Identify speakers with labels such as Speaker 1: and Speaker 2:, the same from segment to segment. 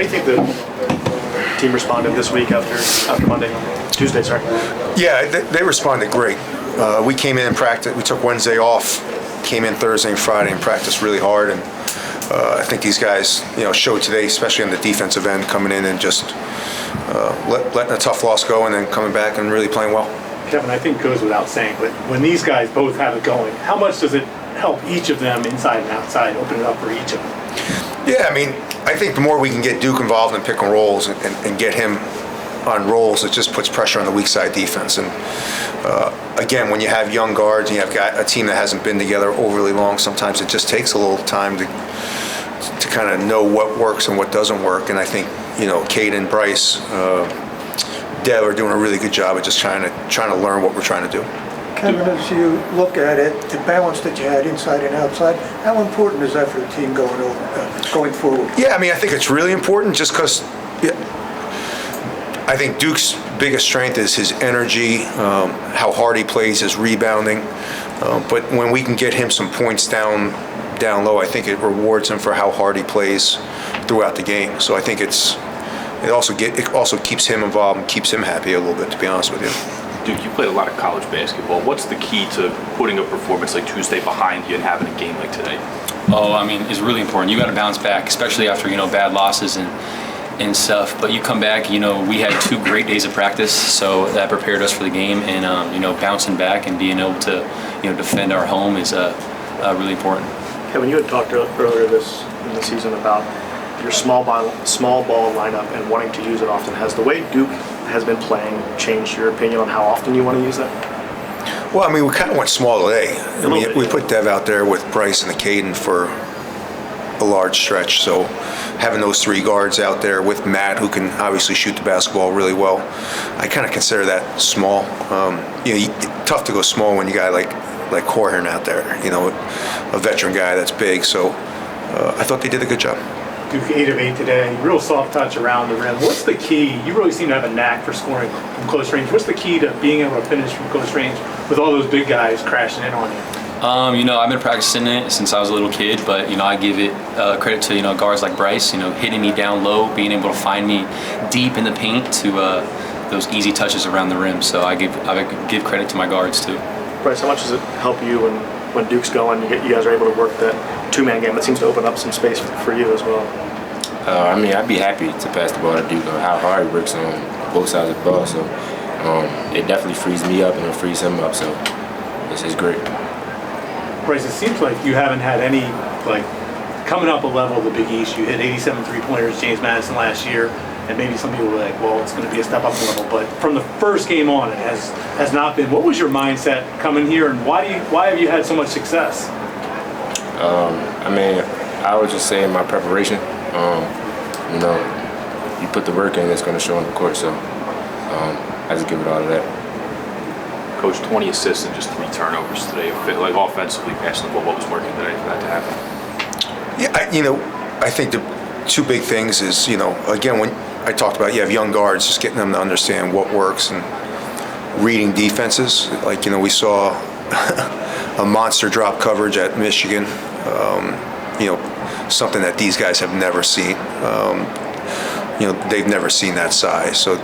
Speaker 1: do you think the team responded this week after Tuesday?
Speaker 2: Yeah, they responded great. We came in and practiced. We took Wednesday off, came in Thursday and Friday and practiced really hard. And I think these guys, showed today, especially on the defensive end, coming in and just letting a tough loss go and then coming back and really playing well.
Speaker 1: Kevin, I think it goes without saying, but when these guys both have it going, how much does it help each of them inside and outside, open it up for each of them?
Speaker 2: Yeah, I think the more we can get Duke involved in pick and rolls and get him on rolls, it just puts pressure on the weak side defense. And again, when you have young guards and you have got a team that hasn't been together overly long, sometimes it just takes a little time to kind of know what works and what doesn't work. And I think Cade and Bryce, Dev are doing a really good job of just trying to learn what we're trying to do.
Speaker 3: Kevin, as you look at it, the balance that you had inside and outside, how important is that for the team going forward?
Speaker 2: Yeah, I think it's really important just because I think Duke's biggest strength is his energy, how hard he plays, his rebounding. But when we can get him some points down low, I think it rewards him for how hard he plays throughout the game. So I think it also keeps him involved and keeps him happy a little bit, to be honest with you.
Speaker 4: Duke, you played a lot of college basketball. What's the key to putting a performance like Tuesday behind you and having a game like today?
Speaker 5: It's really important. You got to bounce back, especially after bad losses and stuff. But you come back. We had 2 great days of practice, so that prepared us for the game. And bouncing back and being able to defend our home is really important.
Speaker 1: Kevin, you had talked earlier in the season about your small ball lineup and wanting to use it often. Has the way Duke has been playing changed your opinion on how often you want to use that?
Speaker 2: Well, we kind of went small today. We put Dev out there with Bryce and the Caden for a large stretch. So having those 3 guards out there with Matt, who can obviously shoot the basketball really well, I kind of consider that small. Tough to go small when you got like Corhern out there, a veteran guy that's big. So I thought they did a good job.
Speaker 1: Duke 8 of 8 today, real soft touch around the rim. What's the key? You really seem to have a knack for scoring from close range. What's the key to being able to finish from close range with all those big guys crashing in on you?
Speaker 5: I've been practicing it since I was a little kid, but I give it credit to guards like Bryce, hitting me down low, being able to find me deep in the paint to those easy touches around the rim. So I give credit to my guards too.
Speaker 1: Bryce, how much does it help you when Duke's going? You guys are able to work that 2-man game that seems to open up some space for you as well.
Speaker 6: I'd be happy to pass the ball to Duke on how hard he works on both sides of the ball. So it definitely frees me up and it frees him up. So it's great.
Speaker 1: Bryce, it seems like you haven't had any, coming up a level of the Big East. You hit 87 3-pointers, James Madison last year, and maybe some people were like, well, it's going to be a step up level. But from the first game on, it has not been. What was your mindset coming here, and why have you had so much success?
Speaker 6: I would just say in my preparation, you put the work in, it's going to show on the court. So I just give it all to that.
Speaker 4: Coach, 20 assists and just 3 turnovers today. Offensively, passing the ball, what was working today for that to happen?
Speaker 2: Yeah, I think the 2 big things is, again, when I talked about you have young guards, just getting them to understand what works and reading defenses. We saw a monster drop coverage at Michigan. Something that these guys have never seen. They've never seen that size. So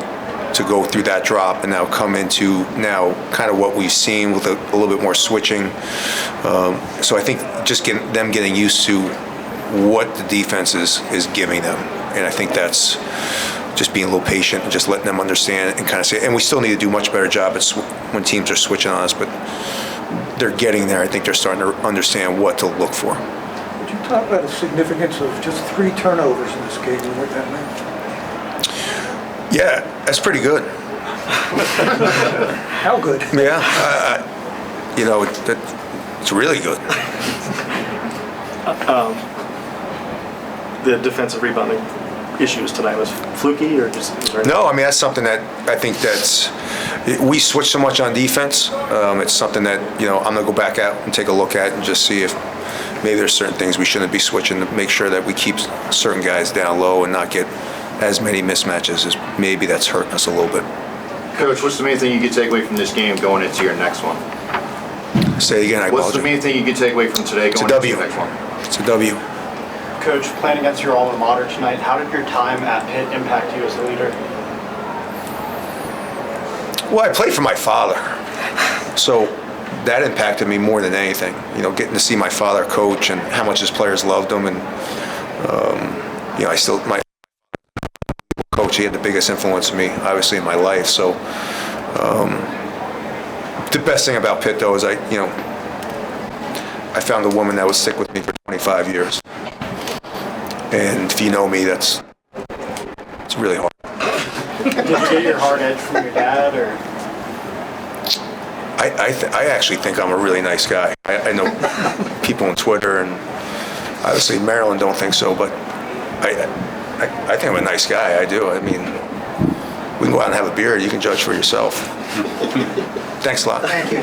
Speaker 2: to go through that drop and now come into kind of what we've seen with a little bit more switching. So I think just getting used to what the defense is giving them. And I think that's just being a little patient and just letting them understand and kind of say, and we still need to do a much better job when teams are switching on us, but they're getting there. I think they're starting to understand what to look for.
Speaker 3: Would you talk about the significance of just 3 turnovers in this game and what that meant?
Speaker 2: Yeah, that's pretty good.
Speaker 3: How good?
Speaker 2: Yeah, it's really good.
Speaker 1: The defensive rebounding issues tonight was fluky or just?
Speaker 2: No, that's something that I think we switch so much on defense. It's something that I'm gonna go back out and take a look at and just see if maybe there's certain things we shouldn't be switching to make sure that we keep certain guys down low and not get as many mismatches as maybe that's hurting us a little bit.
Speaker 7: Coach, what's the main thing you can take away from this game going into your next one?
Speaker 2: Say it again, I apologize.
Speaker 7: What's the main thing you can take away from today going into your next one?
Speaker 2: It's a W.
Speaker 8: Coach, playing against your alma mater tonight, how did your time at Pitt impact you as a leader?
Speaker 2: Well, I played for my father, so that impacted me more than anything. You know, getting to see my father coach and how much his players loved him, and you know, my coach, he had the biggest influence on me, obviously, in my life. So the best thing about Pitt, though, is I found a woman that would stick with me for 25 years, and if you know me, it's really hard.
Speaker 8: Did you get your hard edge from your dad, or?
Speaker 2: I actually think I'm a really nice guy. I know people on Twitter, and obviously Maryland don't think so, but I think I'm a nice guy. I do. I mean, we can go out and have a beer. You can judge for yourself. Thanks a lot.
Speaker 3: Thank you.